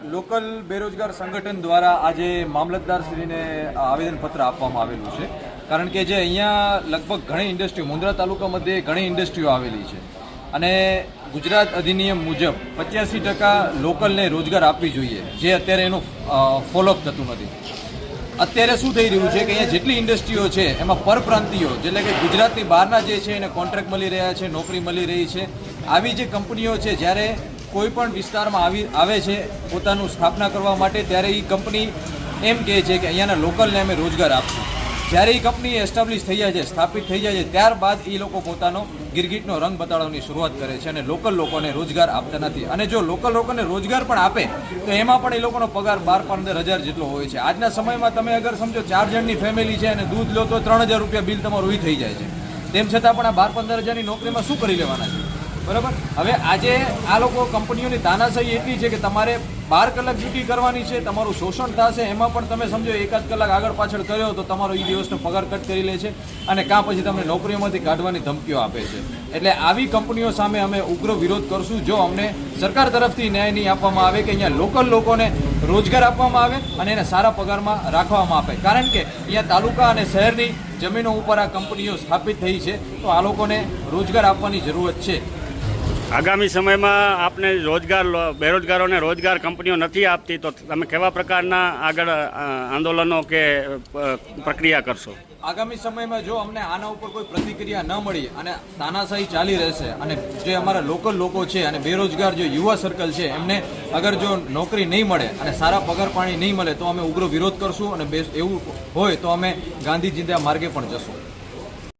Local બેરોજગાર સંગઠન દ્વારા આજે મામલતદારશ્રીને આવેદનપત્ર આપવામાં આવેલું છે. કારણ કે જે અહીંયા લગભગ ઘણી ઇન્ડસ્ટ્રીઓ મુન્દ્રા તાલુકા મધ્યે ઘણી ઇન્ડસ્ટ્રીઓ આવેલી છે અને ગુજરાત અધિનિયમ મુજબ 85% લોકલને રોજગાર આપવી જોઈએ, જે અત્યારે એનું ફોલોઅપ થતું નથી. અત્યારે શું થઈ રહ્યું છે કે અહીંયા જેટલી ઇન્ડસ્ટ્રીઓ છે એમાં પરપ્રાંતિયો એટલે કે ગુજરાતની બહારના જે છે એને કોન્ટ્રાક્ટ મળી રહ્યા છે, નોકરી મળી રહી છે. આવી જે કંપનીઓ છે જ્યારે કોઈ પણ વિસ્તારમાં આવે છે પોતાનું સ્થાપના કરવા માટે, ત્યારે એ કંપની એમ કહે છે કે અહીંયાના લોકલને અમે રોજગાર આપશું. જ્યારે એ કંપની એસ્ટાબ્લિશ થઈ જાય છે, સ્થાપિત થઈ જાય છે, ત્યારબાદ એ લોકો પોતાનો ગિરગીટનો રંગ બતાડવાની શરૂઆત કરે છે અને લોકલ લોકોને રોજગાર આપતા નથી. અને જો લોકલ લોકોને રોજગાર પણ આપે તો એમાં પણ એ લોકોનો પગાર 12-15 હજાર જેટલો હોય છે. આજના સમયમાં તમે અગર સમજો 4 જણની ફેમિલી છે અને દૂધ લો તો 3000 રૂપિયા બિલ તમારું થઈ જાય છે. તેમ છતાં પણ આ 12-15 હજારની નોકરીમાં શું કરી લેવાના છે? બરાબર. હવે આજે આ લોકો કંપનીઓની તાનાશાહી એટલી છે કે તમારે 12 કલાક ડ્યુટી કરવાની છે, તમારું શોષણ થશે. એમાં પણ તમે સમજો 1 કલાક આગળ પાછળ કર્યો તો તમારો એ દિવસનો પગાર કટ કરી લે છે અને કાં પછી તમને નોકરીઓમાંથી કાઢવાની ધમકીઓ આપે છે. એટલે આવી કંપનીઓ સામે અમે ઉગ્ર વિરોધ કરશું જો અમને સરકાર તરફથી ન્યાય નહીં આપવામાં આવે કે અહીંયા લોકલ લોકોને રોજગાર આપવામાં આવે અને એને સારા પગારમાં રાખવામાં આવે. કારણ કે અહીંયા તાલુકા અને શહેરની જમીનો ઉપર આ કંપનીઓ સ્થાપિત થઈ છે, તો આ લોકોને રોજગાર આપવાની જરૂરત છે. આગામી સમયમાં આપને બેરોજગારોને રોજગાર કંપનીઓ નથી આપતી તો તમે કેવા પ્રકારના આગળ આંદોલનો કે પ્રક્રિયા કરશો? આગામી સમયમાં જો અમને આના ઉપર કોઈ પ્રતિક્રિયા ન મળી અને તાનાશાહી ચાલી રહેશે અને જે અમારા લોકલ લોકો છે અને બેરોજગાર જે યુવા સર્કલ છે એમને અગર જો નોકરી નહીં મળે અને સારા પગાર પાણી નહીં મળે તો અમે ઉગ્ર વિરોધ કરશું અને એવું હોય તો અમે ગાંધી ચિંતા માર્ગે પણ જશું.